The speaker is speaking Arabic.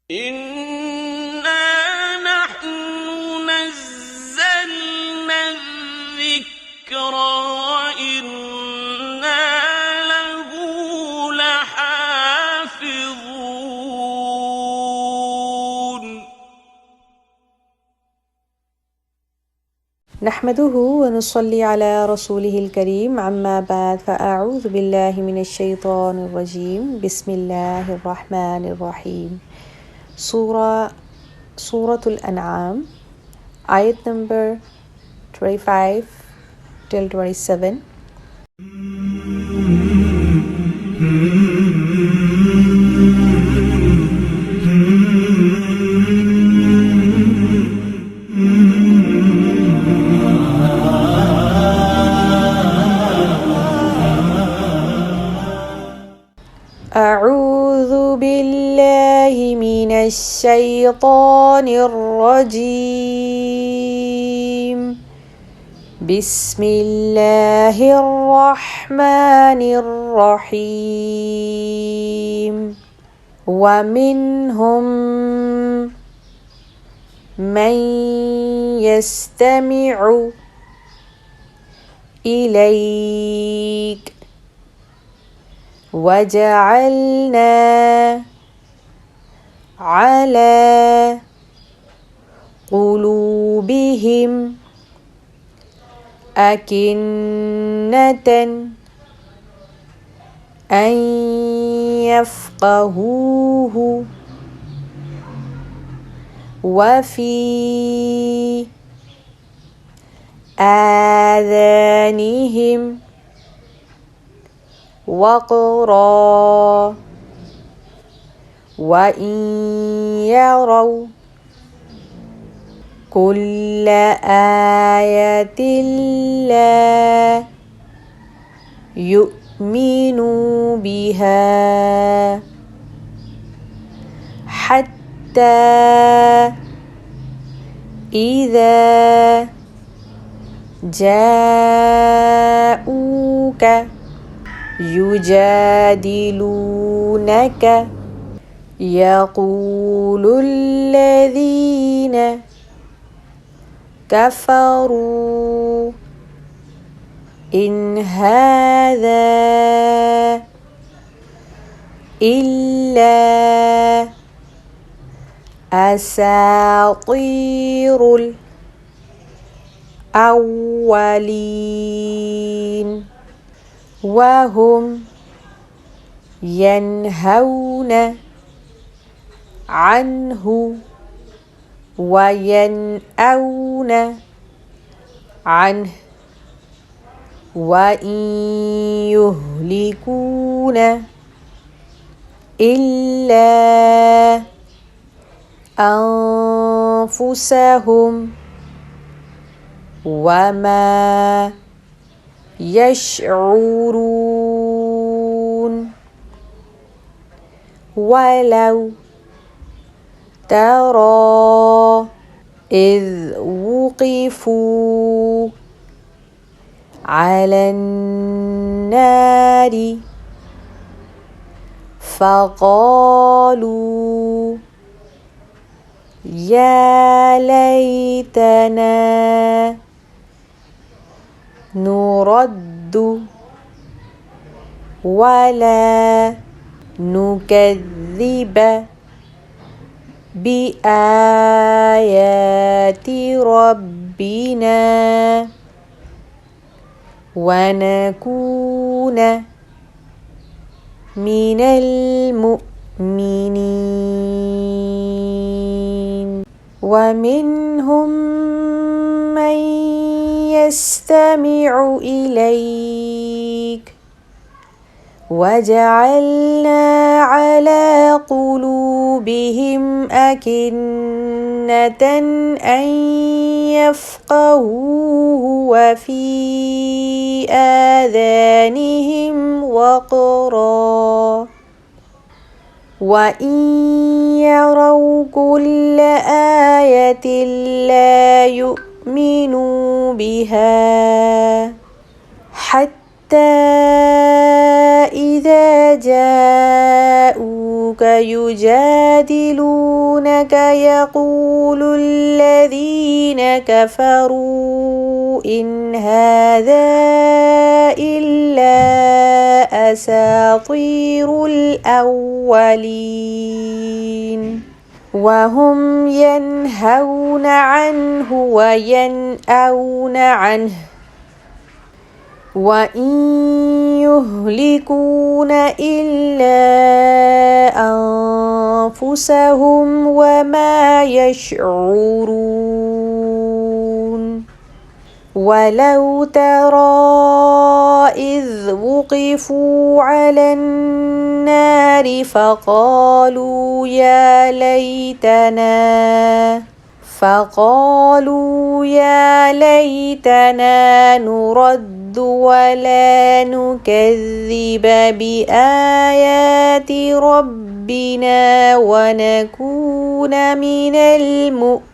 إِنَّا نَحْنُ نَزَّلْنَا الذِّكْرَ وَإِنَّا لَهُ لَحَافِظُونَ نحمده ونصلي على رسوله الكريم عما بعد فأعوذ بالله من الشيطان الرجيم بسم الله الرحمن الرحيم Surah Al-An'am Ayat number 25 till 27 أعوذ بالله من الشيطان الرجيم بسم الله الرحمن الرحيم ومنهم من يستمع إليك وجعلنا على قلوبهم أكنة أن يفقهوه وفي آذانهم وقرا وإن يروا كل آية لا يؤمنوا بها حتى إذا جاءوك يجادلونك يقول الذين كفروا إن هذا إلا أساطير الأولين وهم ينهون عنه وينأون عنه وإن يهلكون إلا أنفسهم وما يشعرون ولو ترى إذ وقفوا على النار فقالوا يا ليتنا نرد ولا نكذب بآيات ربنا ونكون من المؤمنين ومنهم من يستمع إليك وجعلنا على قلوبهم أكنة أن يفقهوه وفي آذانهم وقرا وإن يروا كل آية لا يؤمنوا بها حتى إذا جاءوك يجادلونك يستفتونك يقول الذين كفروا إن هذا إلا أساطير الأولين وهم ينهون عنه وينأون عنه وإن يهلكون إلا أنفسهم وما يشعرون ولو ترى إذ وقفوا على النار فقالوا يا ليتنا نرد ولا نكذب بآيات ربنا ونكون من المؤمنين